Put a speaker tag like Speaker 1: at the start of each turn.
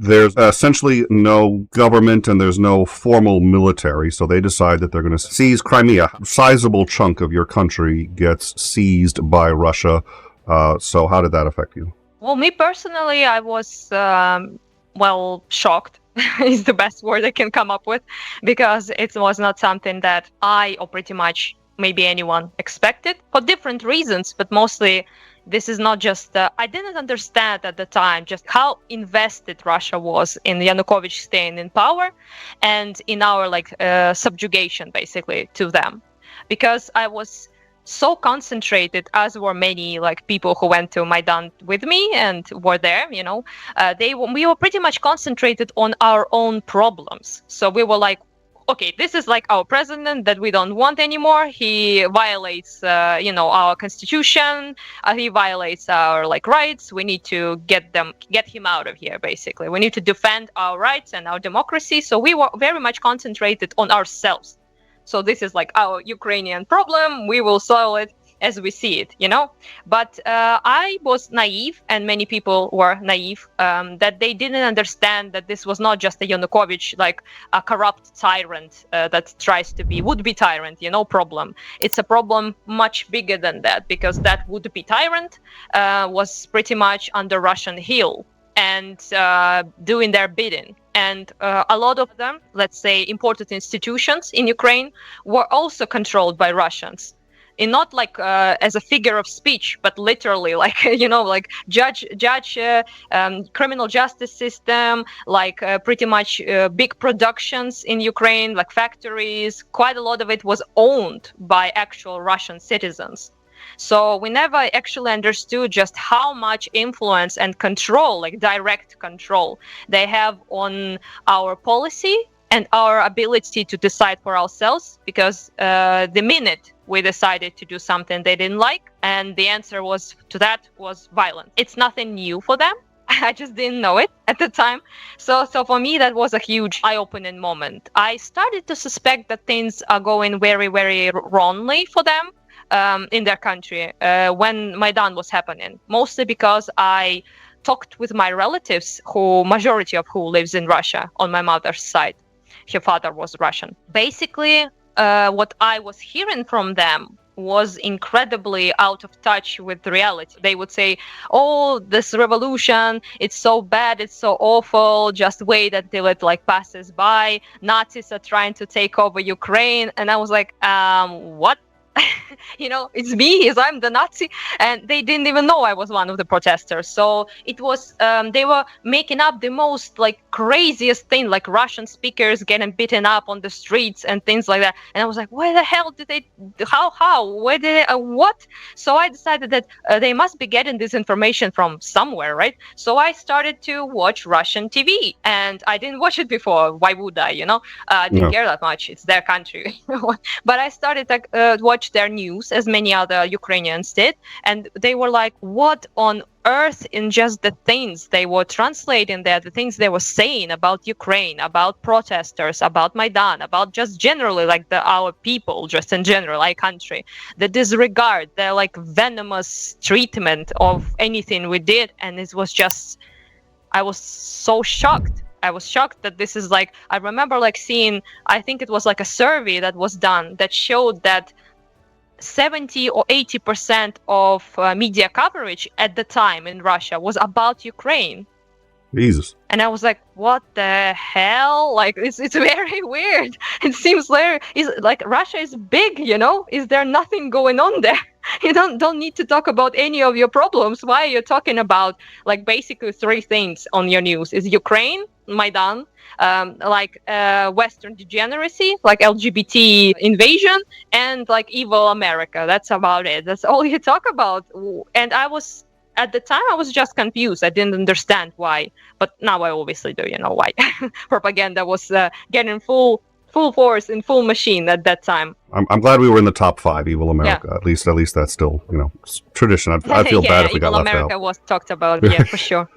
Speaker 1: There's essentially no government and there's no formal military, so they decide that they're going to seize Crimea. A sizable chunk of your country gets seized by Russia. So how did that affect you?
Speaker 2: Well, me personally, I was, shocked is the best word I can come up with, because it was not something that I, or pretty much maybe anyone, expected for different reasons, but mostly this is not just, I didn't understand at the time just how invested Russia was in Yanukovych staying in power and in our subjugation basically to them, because I was so concentrated, as were many people who went to Maidan with me and were there, we were pretty much concentrated on our own problems. So we were like, okay, this is our president that we don't want anymore. He violates, our constitution. He violates our rights. We need to get him out of here. Basically, we need to defend our rights and our democracy. So we were very much concentrated on ourselves. So this is our Ukrainian problem. We will solve it as we see it, But I was naive, and many people were naive, that they didn't understand that this was not just a Yanukovych, a corrupt tyrant that tries to be would-be tyrant, problem. It's a problem much bigger than that, because that would-be tyrant was pretty much under Russian heel and doing their bidding. And a lot of them, let's say, important institutions in Ukraine were also controlled by Russians. In not as a figure of speech, but literally judge, criminal justice system, pretty much big productions in Ukraine, factories. Quite a lot of it was owned by actual Russian citizens. So we never actually understood just how much influence and control, direct control, they have on our policy and our ability to decide for ourselves, because the minute we decided to do something they didn't like, and the answer was violence. It's nothing new for them. I just didn't know it at the time. So for me, that was a huge eye-opening moment. I started to suspect that things are going very, very wrongly for them in their country when Maidan was happening, mostly because I talked with my relatives, majority of who lives in Russia on my mother's side. Her father was Russian. Basically, what I was hearing from them was incredibly out of touch with reality. They would say, oh, this revolution, it's so bad, it's so awful, just wait until it passes by. Nazis are trying to take over Ukraine. And I was like, what? It's me, I'm the Nazi, and they didn't even know I was one of the protesters. So it was, they were making up the most craziest thing, Russian speakers getting beaten up on the streets and things like that. And I was like, where the hell did they, where did they, what? So I decided that they must be getting this information from somewhere, right? So I started to watch Russian TV, and I didn't watch it before. Why would I, I didn't care that much. It's their country. But I started to watch their news, as many other Ukrainians did, and they were like, what on earth, in just the things they were translating there, the things they were saying about Ukraine, about protesters, about Maidan, about just generally our people, just in general, our country, the disregard, the venomous treatment of anything we did. And it was just, I was so shocked. I was shocked that this is I remember seeing, I think it was a survey that was done that showed that 70 or 80% of media coverage at the time in Russia was about Ukraine.
Speaker 1: Jesus.
Speaker 2: And I was like, what the hell? It's very weird. It seems Russia is big, Is there nothing going on there? You don't need to talk about any of your problems. Why are you talking about basically three things on your news? Is Ukraine, Maidan, Western degeneracy, LGBT invasion, and evil America. That's about it. That's all you talk about. And at the time, I was just confused. I didn't understand why. But now I obviously do, why. Propaganda was getting full force in full machine at that time.
Speaker 1: I'm glad we were in the top 5, Evil America. Yeah. At least that's still, tradition. I feel bad if we got left out.
Speaker 2: Evil America was talked about, yeah, for sure.